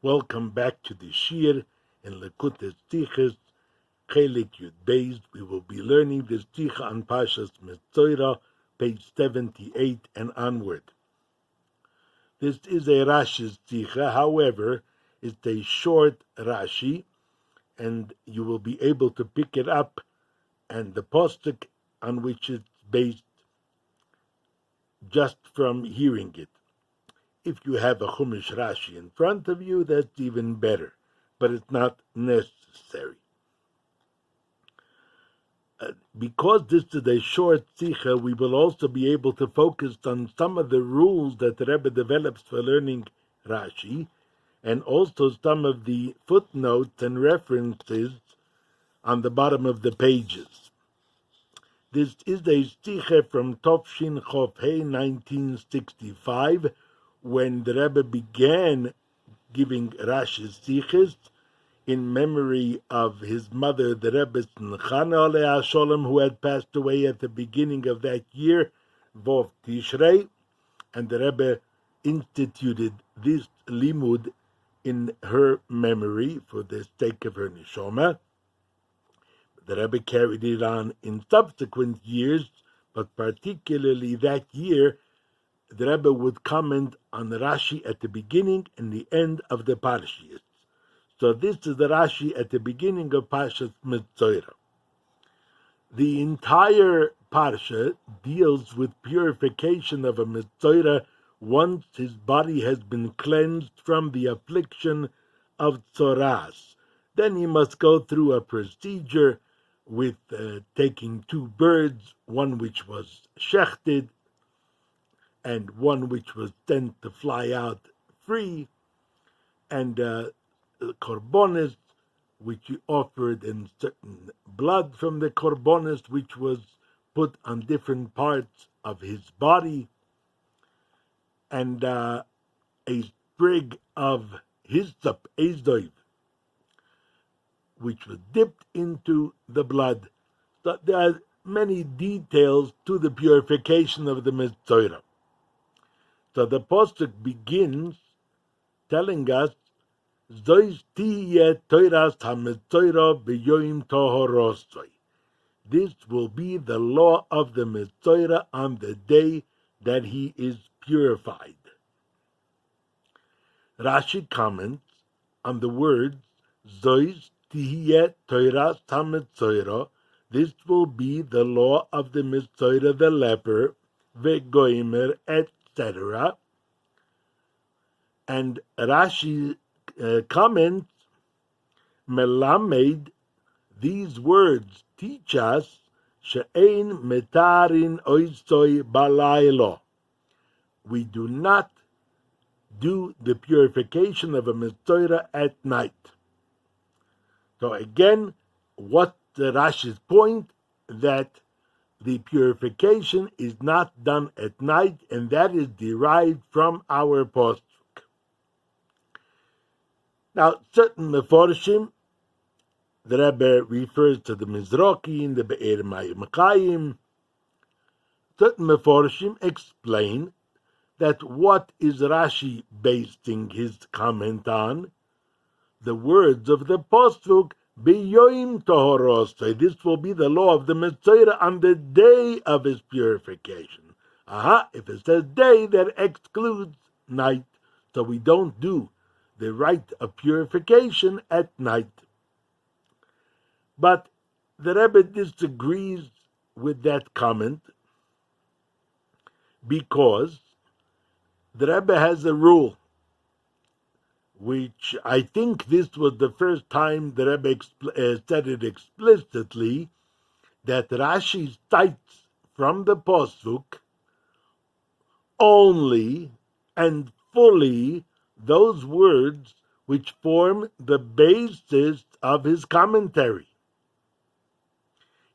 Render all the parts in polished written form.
Welcome back to the Shir in Lekutei Sichos, Chelek Yud Beis. We will be learning this Sicha on Pashas Metzora, page 78 and onward. This is a Rashi's Sicha, however, it's a short Rashi, and you will be able to pick it up and the postuk on which it's based just from hearing it. If you have a Chumash Rashi in front of you, that's even better, but it's not necessary. Because this is a short Sicha, we will also be able to focus on some of the rules that the Rebbe develops for learning Rashi, and also some of the footnotes and references on the bottom of the pages. This is a Sicha from Tovshin Chof Hei 1965, when the Rebbe began giving Rashi's Sichos in memory of his mother, the Rebbe Chana Alei Sholem, who had passed away at the beginning of that year, Vov Tishrei, and the Rebbe instituted this limud in her memory for the sake of her neshama. The Rebbe carried it on in subsequent years, but particularly that year, the Rebbe would comment on the Rashi at the beginning and the end of the Parshiyos. So this is the Rashi at the beginning of Parshas Metzora. The entire Parsha deals with purification of a Metzora once his body has been cleansed from the affliction of tzoras. Then he must go through a procedure with taking two birds, one which was shechted, and one which was sent to fly out free, and korbanos, which he offered, and certain blood from the korbanos, which was put on different parts of his body, and a sprig of hyssop, ezoiv, which was dipped into the blood. So there are many details to the purification of the Metzora. So the postuk begins telling us, "Zois tiyeh toiras hametzora b'yoyim tohorosoi." This will be the law of the Metzora on the day that he is purified. Rashi comments on the words, "Zois tiyeh toiras hametzora." This will be the law of the Metzora, the leper, vegoimer, etc. And Rashi comments, Melamed, these words teach us, she'ein metarin oisoi balaylo. We do not do the purification of a Metzora at night. So again, what the Rashi's point, that the purification is not done at night, and that is derived from our postuk. Now, certain meforshim, the Rebbe refers to the Mizroki in the Be'er Makayim. Certain meforshim explain that what is Rashi basing his comment on? The words of the postuk, B'yoyim tohorosai. This will be the law of the Metzora on the day of his purification. If it says day, that excludes night. So we don't do the rite of purification at night. But the Rebbe disagrees with that comment because the Rebbe has a rule, which I think this was the first time the Rebbe said it explicitly, that Rashi cites from the posuk only and fully those words which form the basis of his commentary.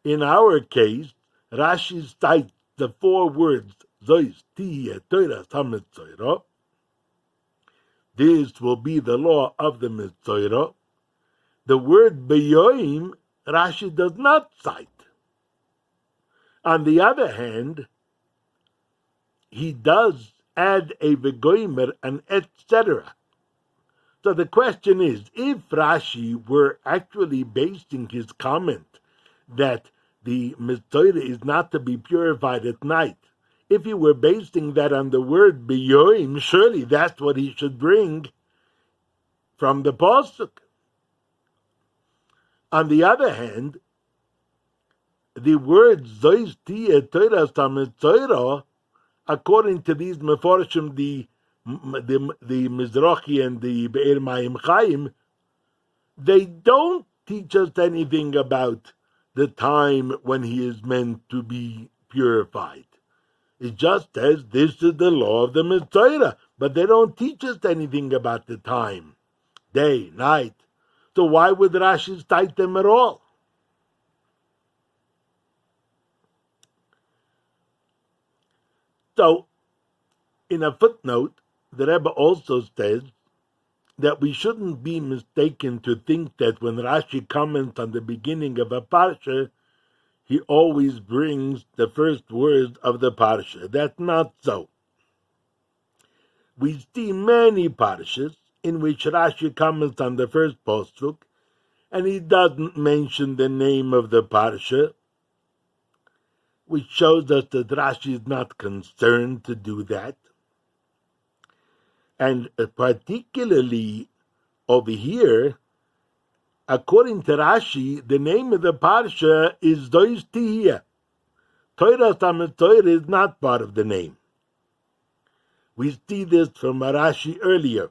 In our case, Rashi cites the four words, Zois tiyeh toiras hametzora. This will be the law of the Metzora. The word beyoim, Rashi does not cite. On the other hand, he does add a vegoimer and etc. So the question is, if Rashi were actually basing his comment that the Metzora is not to be purified at night, if he were basing that on the word Beyoim, surely that's what he should bring from the Pasuk. On the other hand, the word Zois Tia Toras HaMetzora, according to these Meforshim, the Mizrahi and the Be'er Mayim Chaim, they don't teach us anything about the time when he is meant to be purified. It just says this is the law of the Metzora, but they don't teach us anything about the time, day, night. So why would Rashi cite them at all? So, in a footnote, the Rebbe also says that we shouldn't be mistaken to think that when Rashi comments on the beginning of a parsha, he always brings the first words of the parsha. That's not so. We see many parshas in which Rashi comments on the first pasuk, and he doesn't mention the name of the parsha, which shows us that Rashi is not concerned to do that. And particularly over here, according to Rashi, the name of the parsha is Zois Tihiyah. Toras HaMetzora is not part of the name. We see this from Rashi earlier.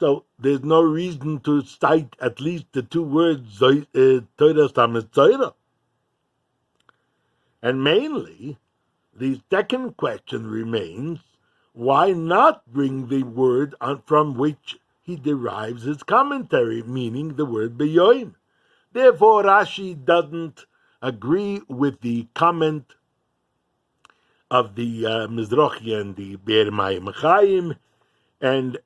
So there's no reason to cite at least the two words Toras HaMetzora. And mainly, the second question remains, why not bring the word from which he derives his commentary, meaning the word Beyoim? Therefore, Rashi doesn't agree with the comment of the Mizrahi and the Be'er Mayim Chaim, and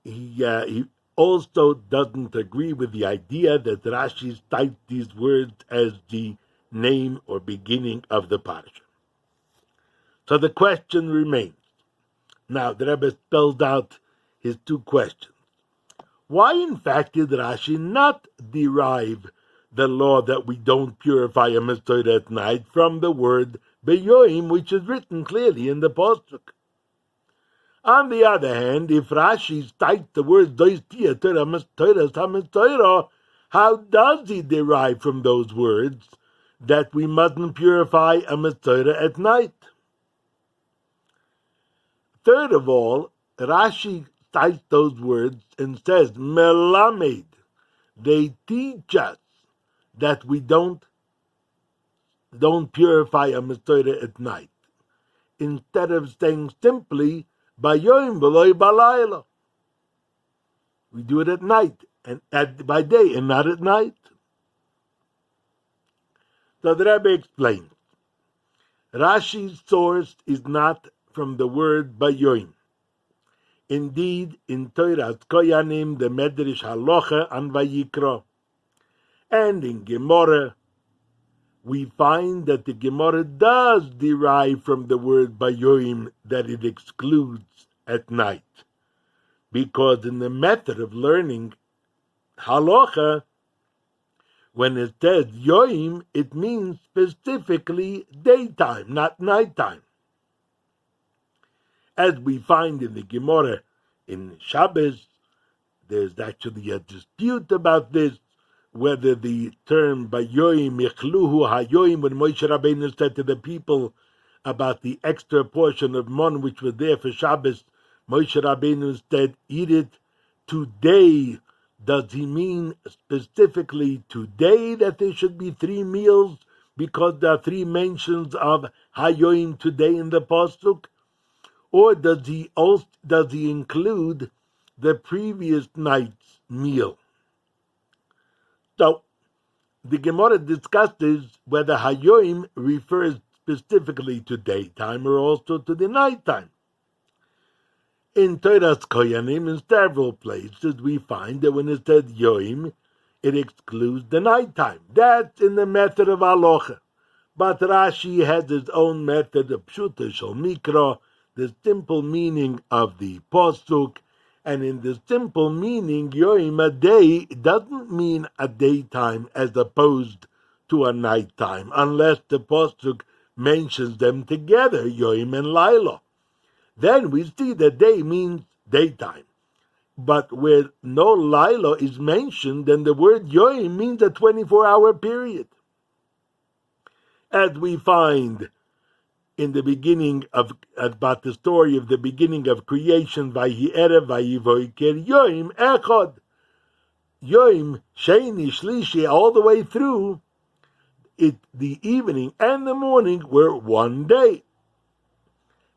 he also doesn't agree with the idea that Rashi cites these words as the name or beginning of the parsha. So the question remains. Now, the Rebbe spelled out his two questions. Why, in fact, did Rashi not derive the law that we don't purify a Metzora at night from the word Beyoim, which is written clearly in the pasuk? On the other hand, if Rashi cites the word Zois Tihiyah Toras HaMetzora, how does he derive from those words that we mustn't purify a Metzora at night? Third of all, Rashi cites those words and says, Melamed, they teach us that we don't purify a Metzora at night, instead of saying simply, Bayoim v'loy balayla. We do it at night, and by day, and not at night. So the Rabbi explains, Rashi's source is not from the word Bayoim. Indeed, in Toras Koyanim, the Medrash Halacha and Vayikra, and in Gemara, we find that the Gemara does derive from the word Bayoim that it excludes at night, because in the method of learning Halacha, when it says Yoim, it means specifically daytime, not nighttime. As we find in the Gemara in Shabbos, there's actually a dispute about this, whether the term Bayoim, Ichluhu Hayoim, when Moshe Rabbeinu said to the people about the extra portion of mon which was there for Shabbos, Moshe Rabbeinu said, eat it today. Does he mean specifically today that there should be 3 meals because there are 3 mentions of Hayoim today in the pasuk? Or does he include the previous night's meal? So the Gemara discusses whether Hayoim refers specifically to daytime or also to the nighttime. In Toras Koyanim, in several places, we find that when it says Yoim, it excludes the nighttime. That's in the method of Halacha. But Rashi has his own method of Pshuta Shel Mikra, the simple meaning of the pasuk, And in the simple meaning, yoim, a day, doesn't mean a daytime as opposed to a nighttime, unless the pasuk mentions them together, yoim and laila. Then we see that day means daytime. But where no laila is mentioned, then the word yoim means a 24-hour period. As we find in the beginning of, about the story of the beginning of creation, Vayhi Erev, Vayhi Voiker, Yoim Echad. Yoim, Sheni, Shlishi, all the way through, the evening and the morning were one day.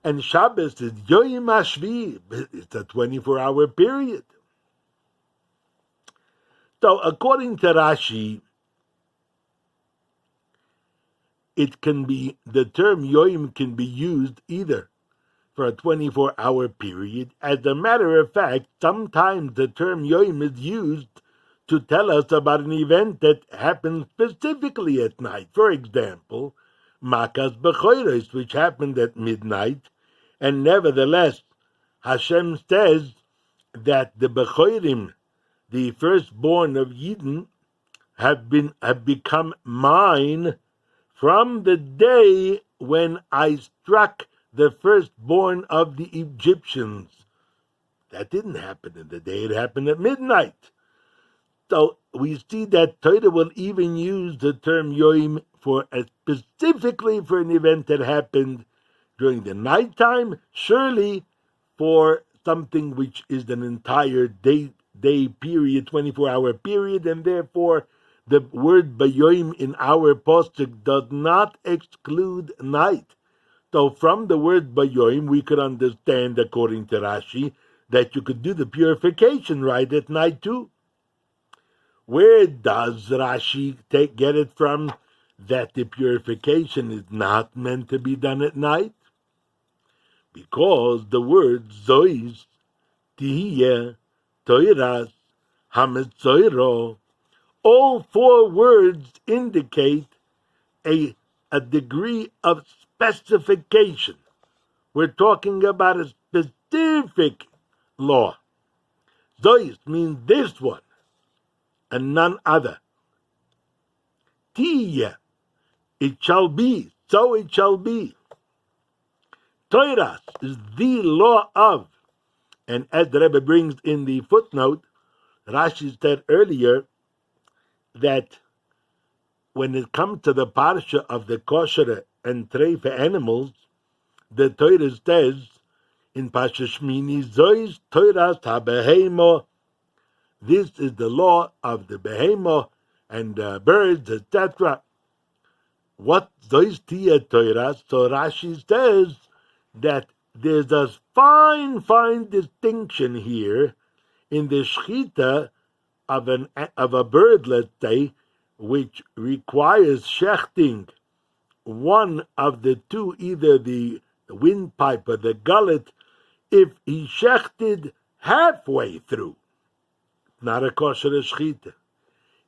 And Shabbos is Yoim Hashvi, it's a 24-hour period. So according to Rashi, the term Yoim can be used either for a 24-hour period. As a matter of fact, sometimes the term Yoim is used to tell us about an event that happened specifically at night. For example, Makas B'choros, which happened at midnight, and nevertheless, Hashem says that the B'chorim, the firstborn of Yidden, have become mine from the day when I struck the firstborn of the Egyptians. That didn't happen in the day, it happened at midnight. So we see that Torah will even use the term Yoim specifically for an event that happened during the nighttime, surely for something which is an entire day period, 24-hour period, and therefore the word Bayoim in our pasuk does not exclude night. So from the word Bayoim, we could understand, according to Rashi, that you could do the purification right at night too. Where does Rashi get it from that the purification is not meant to be done at night? Because the word Zois, Tihiyeh, Toiras, Hametzoiro, all four words indicate a degree of specification. We're talking about a specific law. Zois means this one and none other. Tiyeh, it shall be, so it shall be. Toiras is the law of, and as the Rebbe brings in the footnote, Rashi said earlier that when it comes to the parsha of the kosher and treifa animals, the Torah says in Parsha Shmini, Zois Toiras HaBehemo, this is the law of the behemo and birds, etc. What Zois Tia Toiras? So Rashi says that there's a fine distinction here in the shechita of a bird, let's say, which requires shechting one of the two, either the windpipe or the gullet, if he shechted halfway through, not a kosher shechita.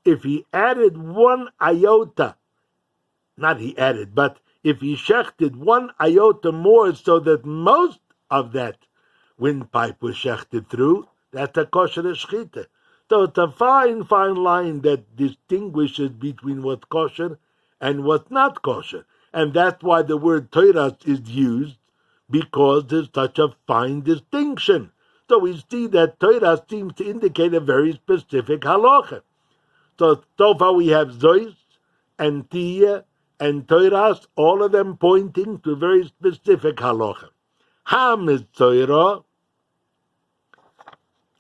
If he added one iota, not he added, but if he shechted one iota more so that most of that windpipe was shechted through, that's a kosher shechita. So it's a fine line that distinguishes between what's kosher and what's not kosher. And that's why the word Torah is used, because there's such a fine distinction. So we see that Torah seems to indicate a very specific halacha. So far we have Zois and Tiyeh and Torah, all of them pointing to a very specific halacha. Ha-Metzora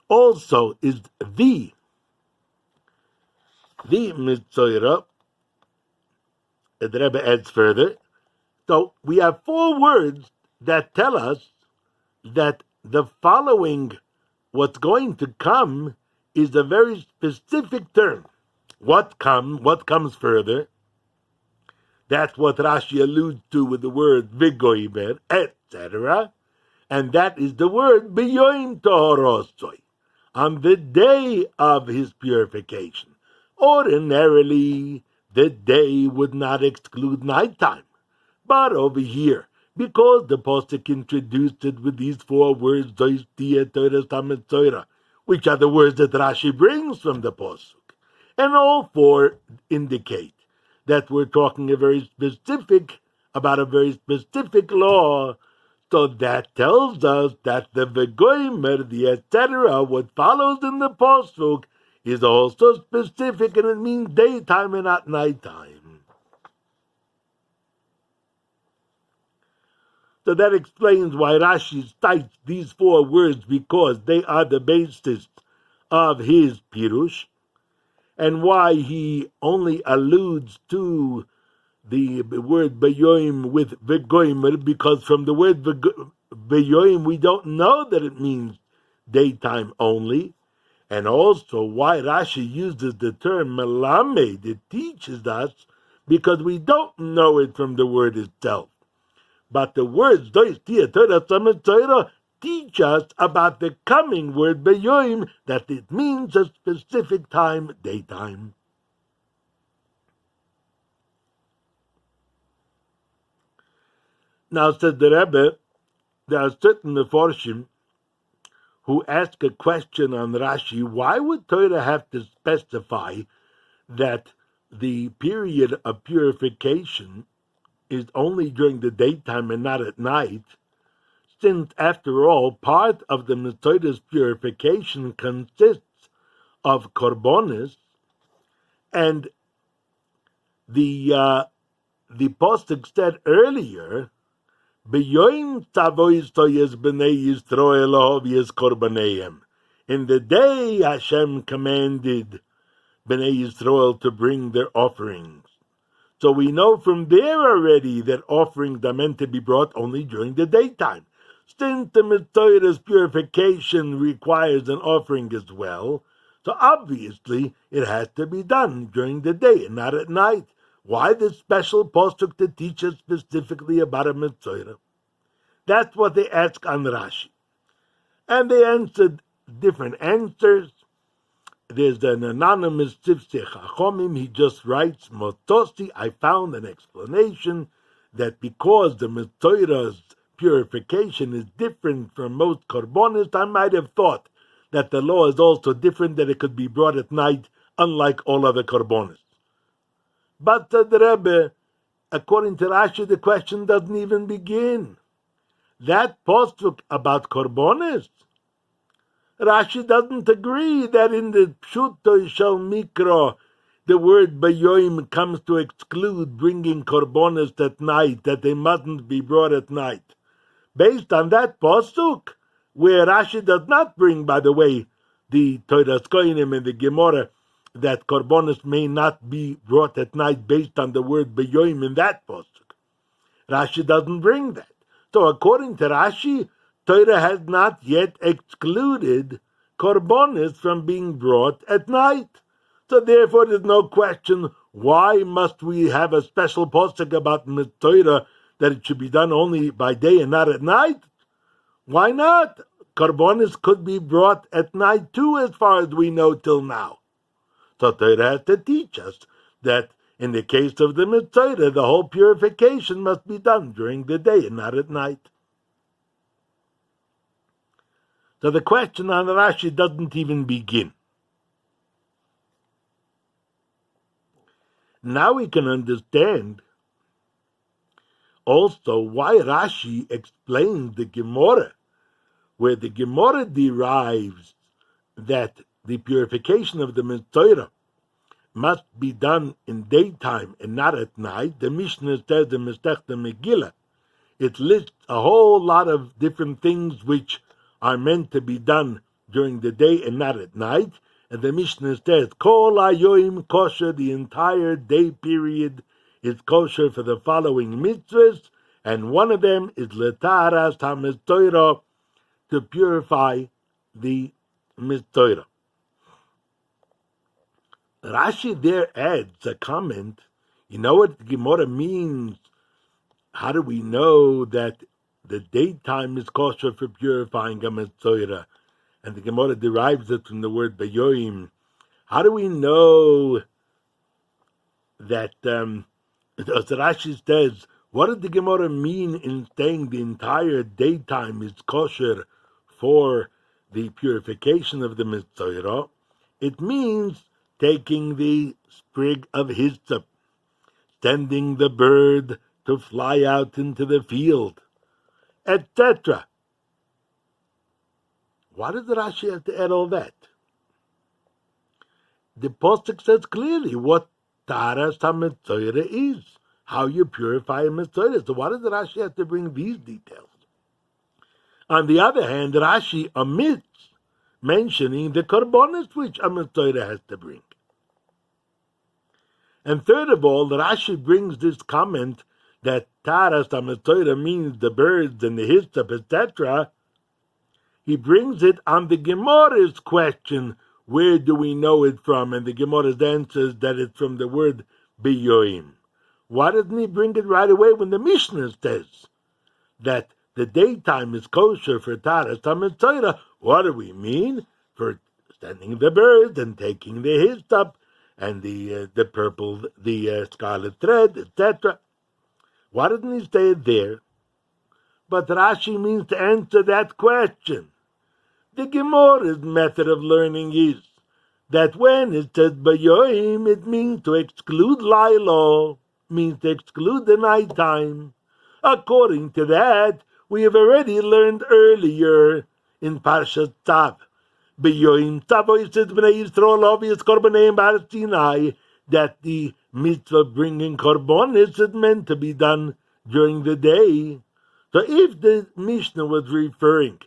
also is the Metzora. The Rebbe adds further. So we have four words that tell us that the following, what's going to come, is a very specific term. What comes further? That's what Rashi alludes to with the word Vigoiber, etc. And that is the word Biyoim Tohorosoi, on the day of his purification. Ordinarily, the day would not exclude nighttime. But over here, because the Pasuk introduced it with these four words, Metzora, which are the words that Rashi brings from the Pasuk. And all four indicate that we're talking about a very specific law. So that tells us that the Vegoimer, the etc., what follows in the Pasuk, is also specific, and it means daytime and not nighttime. So that explains why Rashi cites these four words, because they are the basis of his Pirush, and why he only alludes to the word Beyoim with Vegoimer, because from the word Beyoim we don't know that it means daytime only, and also why Rashi uses the term Melamed, it teaches us, because we don't know it from the word itself. But the words teach us about the coming word Beyoim, that it means a specific time, daytime. Now, said the Rebbe, there are certain Meforshim who ask a question on Rashi: why would Torah have to specify that the period of purification is only during the daytime and not at night, since, after all, part of the Metzora's purification consists of korbanos, and the Pasuk said earlier, "B'yoyim tavois toyes b'nei Yisrael lahovies korbaneim." In the day Hashem commanded B'nei Yisrael to bring their offerings. So we know from there already that offerings are meant to be brought only during the daytime. Since the Metzora's purification requires an offering as well, so obviously it has to be done during the day and not at night. Why this special pasuk to teach us specifically about a Metzora? That's what they ask on Rashi. And they answered different answers. There's an anonymous Tzivsei Chachomim, he just writes, Motosi, I found an explanation that because the Metzora's purification is different from most korbanos, I might have thought that the law is also different, that it could be brought at night, unlike all other korbanos. But the Rebbe, according to Rashi, the question doesn't even begin. That pasuk about korbanos, Rashi doesn't agree that in the Pshuto Shel Mikra, the word Bayoim comes to exclude bringing korbanos at night, that they mustn't be brought at night. Based on that pasuk, where Rashi does not bring, by the way, the Toras Kohanim and the Gemara, that korbanos may not be brought at night based on the word Bayoim in that pasuk. Rashi doesn't bring that. So according to Rashi, Torah has not yet excluded korbanos from being brought at night. So therefore there's no question, why must we have a special pasuk about Metzora, that it should be done only by day and not at night? Why not? Korbanos could be brought at night too, as far as we know till now. So Torah has to teach us that in the case of the Metzora, the whole purification must be done during the day and not at night. So the question on Rashi doesn't even begin. Now we can understand also why Rashi explains the Gemara, where the Gemara derives that the purification of the Metzora must be done in daytime and not at night. The Mishnah says in Masechta Megillah, it lists a whole lot of different things which are meant to be done during the day and not at night. And the Mishnah says, Kol hayoim kosher, the entire day period is kosher for the following mitzvahs, and one of them is letaras ha-Metzora, to purify the Metzora. Rashi there adds a comment. You know what Gemara means? How do we know that the daytime is kosher for purifying a Metzora? And the Gemara derives it from the word Bayoim. How do we know that, as Rashi says, What did the Gemara mean in saying the entire daytime is kosher for the purification of the Metzora? It means taking the sprig of hyssop, sending the bird to fly out into the field, etc. Why does Rashi have to add all that? The Pasuk says clearly what Taras HaMetzora is, how you purify a Metzora. So why does Rashi have to bring these details? On the other hand, Rashi omits mentioning the korbanos which a Metzora has to bring. And third of all, Rashi brings this comment that Taras HaMetzora means the birds and the hyssop, etc. He brings it on the Gemara's question, where do we know it from? And the Gemara's answer is that it's from the word biyoim. Why doesn't he bring it right away when the Mishnah says that the daytime is kosher for Taras HaMetzora? What do we mean? For sending the birds and taking the hyssop and the purple, the scarlet thread, etc. Why didn't he say it there? But Rashi means to answer that question. The Gemara's method of learning is that when it says Bayoim, it means to exclude Laila, means to exclude the nighttime. According to that, we have already learned earlier in Parshat Tzav, Bayoim Tavoy says Bnei Yisrael obvious Korbaneim Bar Sinai, that the mitzvah of bringing korbanos is meant to be done during the day. So if the Mishnah was referring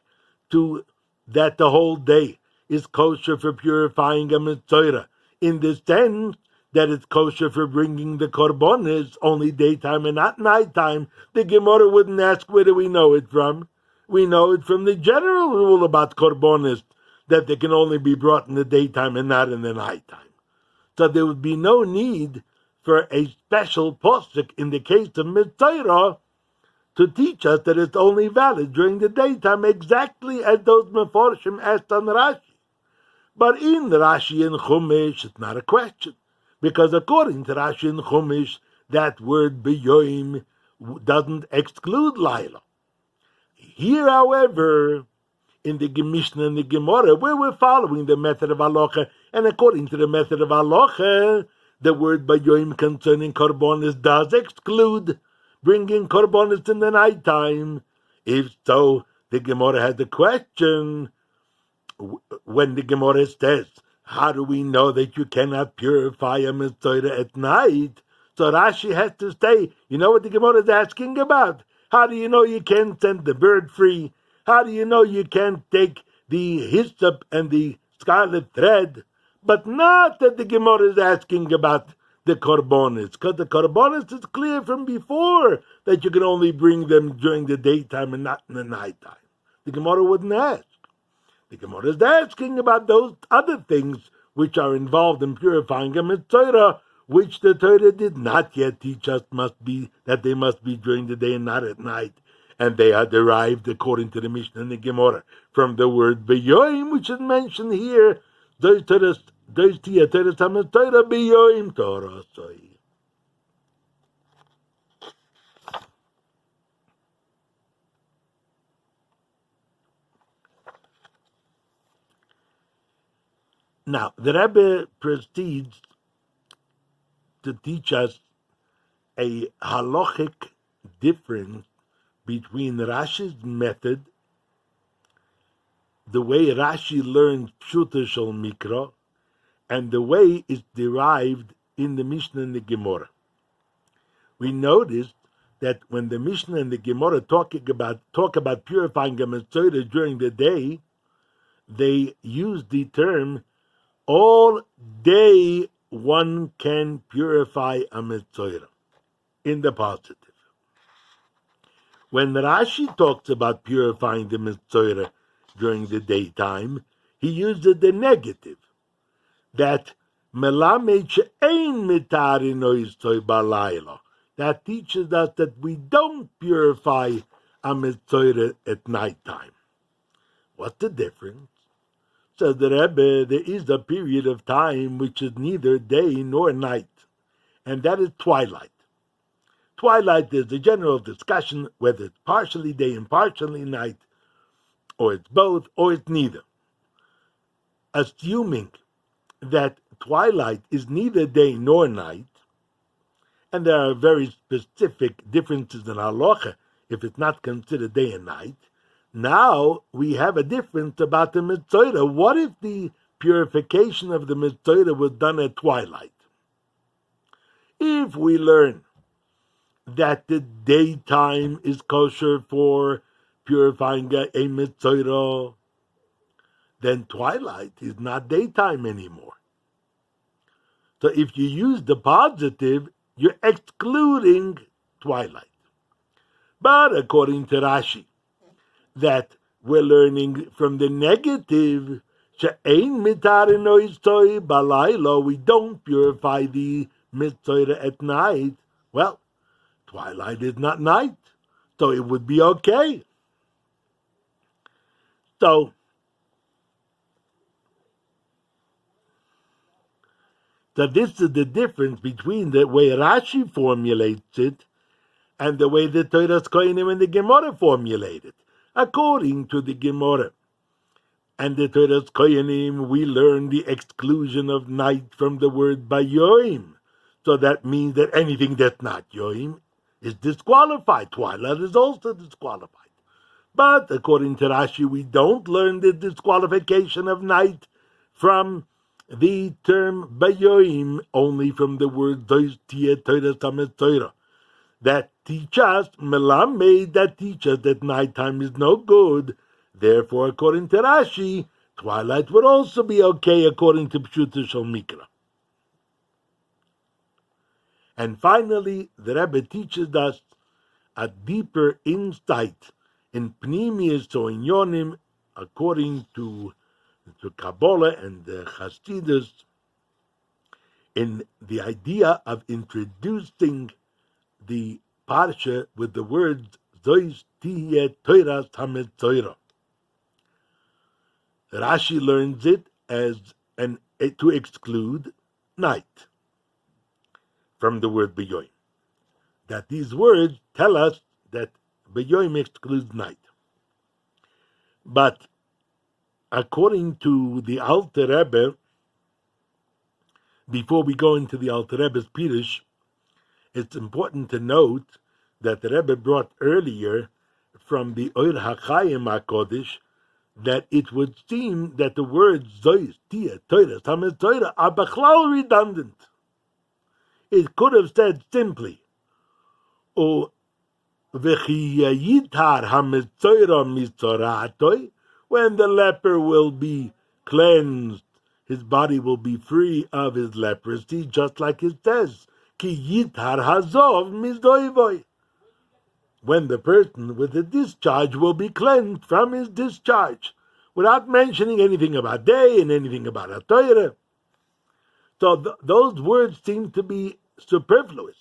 to that the whole day is kosher for purifying a Metzora, in the sense that it's kosher for bringing the korbanos only daytime and not nighttime, the Gemara wouldn't ask where do we know it from. We know it from the general rule about korbanos, that they can only be brought in the daytime and not in the nighttime. So there would be no need for a special posuk in the case of Metzora to teach us that it's only valid during the daytime, exactly as those Meforshim asked on Rashi. But in Rashi and Chumash, it's not a question, because according to Rashi and Chumash, that word B'yoim doesn't exclude Laila. Here, however, in the Mishnah and the Gemara, where we're following the method of halacha, and according to the method of halacha, the word B'yoim concerning korbanos does exclude bringing korbanos in the nighttime. If so, the Gemara had the question, when the Gemara says, how do we know that you cannot purify a Metzora at night? So Rashi has to say, you know what the Gemara is asking about? How do you know you can't send the bird free? How do you know you can't take the hyssop and the scarlet thread? But not that the Gemara is asking about the korbanos, because the korbanos is clear from before that you can only bring them during the daytime and not in the nighttime. The Gemara wouldn't ask. The Gemara is asking about those other things which are involved in purifying a Metzora, which the Torah did not yet teach us that they must be during the day and not at night. And they are derived, according to the Mishnah and the Gemara, from the word B'yoim, which is mentioned here. Those tia Torah HaMetzora B'yoim Torah Soi. Now, the Rebbe proceeds to teach us a halachic difference between Rashi's method, the way Rashi learns Pshuta Shel Mikra, and the way it's derived in the Mishnah and the Gemara. We noticed that when the Mishnah and the Gemara talk about purifying a Metzora during the day, they use the term all day one can purify a Metzora in the positive. When Rashi talks about purifying the Metzora during the daytime, he uses the negative, that melamed she'ein mitarin oisoy balayla. That teaches us that we don't purify a Metzora at nighttime. What's the difference? Says the Rebbe, there is a period of time which is neither day nor night, and that is twilight. Twilight, there's a general discussion whether it's partially day and partially night, or it's both, or it's neither. Assuming that twilight is neither day nor night, and there are very specific differences in halacha if it's not considered day and night, now we have a difference about the Metzora. What if the purification of the Metzora was done at twilight? If we learn that the daytime is kosher for purifying a Metzora, then twilight is not daytime anymore. So if you use the positive, you're excluding twilight. But according to Rashi, that we're learning from the negative, we don't purify the Metzora at night. Well, twilight is not night, so it would be okay. So this is the difference between the way Rashi formulates it and the way the Toras Kohanim and the Gemara formulate it. According to the Gemara and the Toras Kohanim, we learn the exclusion of night from the word bayoim. So that means that anything that's not yoim is disqualified. Twilight is also disqualified. But according to Rashi, we don't learn the disqualification of night from the term bayoim, only from the word that teach us, melamed, that teach us that nighttime is no good. Therefore, according to Rashi, twilight would also be okay according to Pshuta Shel Mikra. And finally, the Rebbe teaches us a deeper insight in Pnimius or in Yonim, according to Kabbalah and the Chassidus, in the idea of introducing the Parsha with the words Zois Tiyeh Toras HaMetzora. Rashi learns it as to exclude night from the word Beyoim. That these words tell us that Beyoim excludes night. But according to the Alter Rebbe, before we go into the Alter Rebbe's Pirush, it's important to note that the Rebbe brought earlier from the Oir HaChaim HaKodesh that it would seem that the words Zois, Tiyeh, Toras, HaMetzora are bechlal redundant. It could have said simply, O V'chi Yitar HaMetzora Mitzoratoi, when the leper will be cleansed, his body will be free of his leprosy, just like it says, Ki Yitar Hazov Mizdoivoi. When the person with the discharge will be cleansed from his discharge, without mentioning anything about day and anything about a Torah. So those words seem to be superfluous.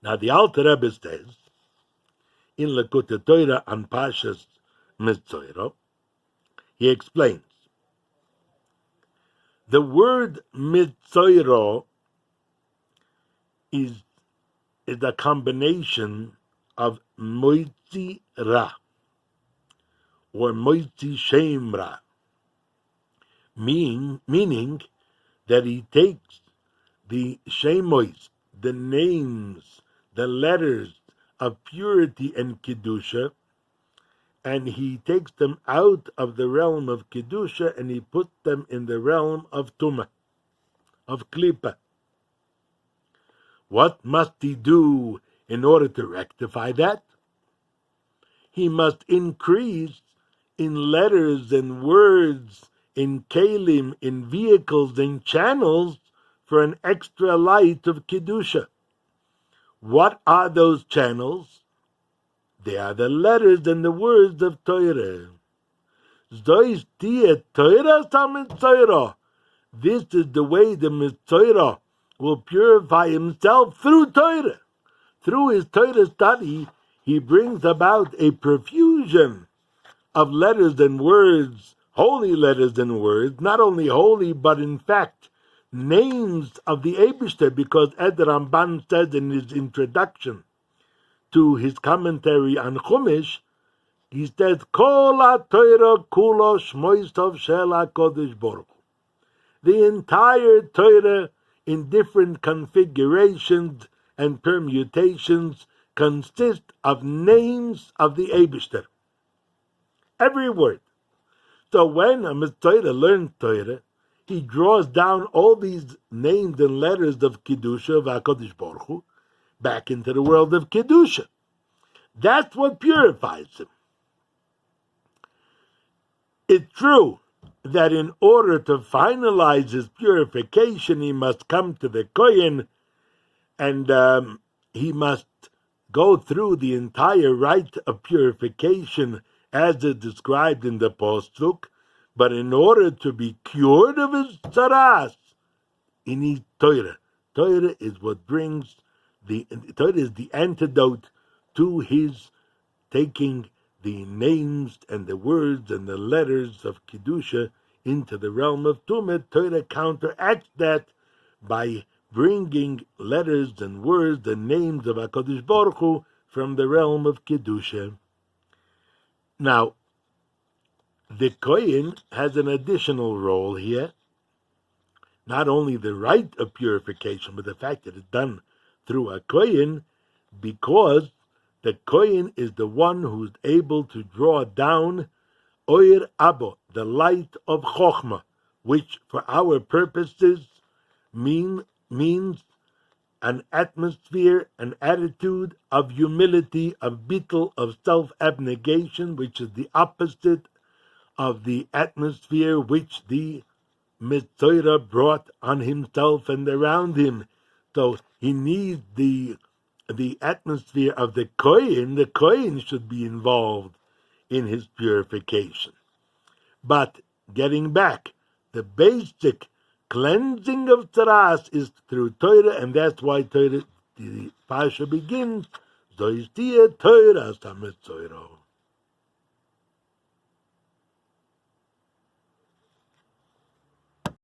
Now the Alter Rebbe says, in Lekutei Torah on Parshas Metzora, he explains, the word Metzora is a combination of Moitzi Ra or Moitzi Shem Ra, meaning that he takes the Shemois, the names, the letters of purity and Kedusha, and he takes them out of the realm of Kedusha and he puts them in the realm of Tumah, of Klippa. What must he do in order to rectify that? He must increase in letters and words, in kelim, in vehicles, in channels, for an extra light of Kedusha. What are those channels? They are the letters and the words of Torah. Zois Tiyeh Toras HaMetzora. This is the way the Metzora will purify himself through Torah. Through his Torah study, he brings about a profusion of letters and words, holy letters and words, not only holy, but in fact, names of the Eibishter, because as the Ramban says in his introduction to his commentary on Chumash, he says, Kol ha-Torah kulo shmoistov shel HaKodesh Baruch Hu. The entire Torah in different configurations and permutations consist of names of the Eibishter. Every word. So when a Metzora learns Torah, he draws down all these names and letters of Kedusha, of HaKodesh Baruch Hu, back into the world of Kedusha. That's what purifies him. It's true that in order to finalize his purification, he must come to the Kohen, and he must go through the entire rite of purification as is described in the Pasuk. But in order to be cured of his tzaras, he needs Torah. Torah is what brings Torah is the antidote to his taking the names and the words and the letters of Kedusha into the realm of Tumah. Torah counteracts that by bringing letters and words and names of HaKadosh Baruch Hu from the realm of Kedusha. Now, the Kohen has an additional role here. Not only the rite of purification, but the fact that it's done through a Kohen, because the Kohen is the one who's able to draw down Oir Abo, the light of Chokhmah, which for our purposes means an atmosphere, an attitude of humility, of bittul, of self-abnegation, which is the opposite of the atmosphere which the Metzora brought on himself and around him. So he needs the atmosphere of the Kohen. The Kohen should be involved in his purification. But getting back, the basic cleansing of tzaras is through Torah, and that's why Torah, the Pasha begins, Zoistia Torah Metzora.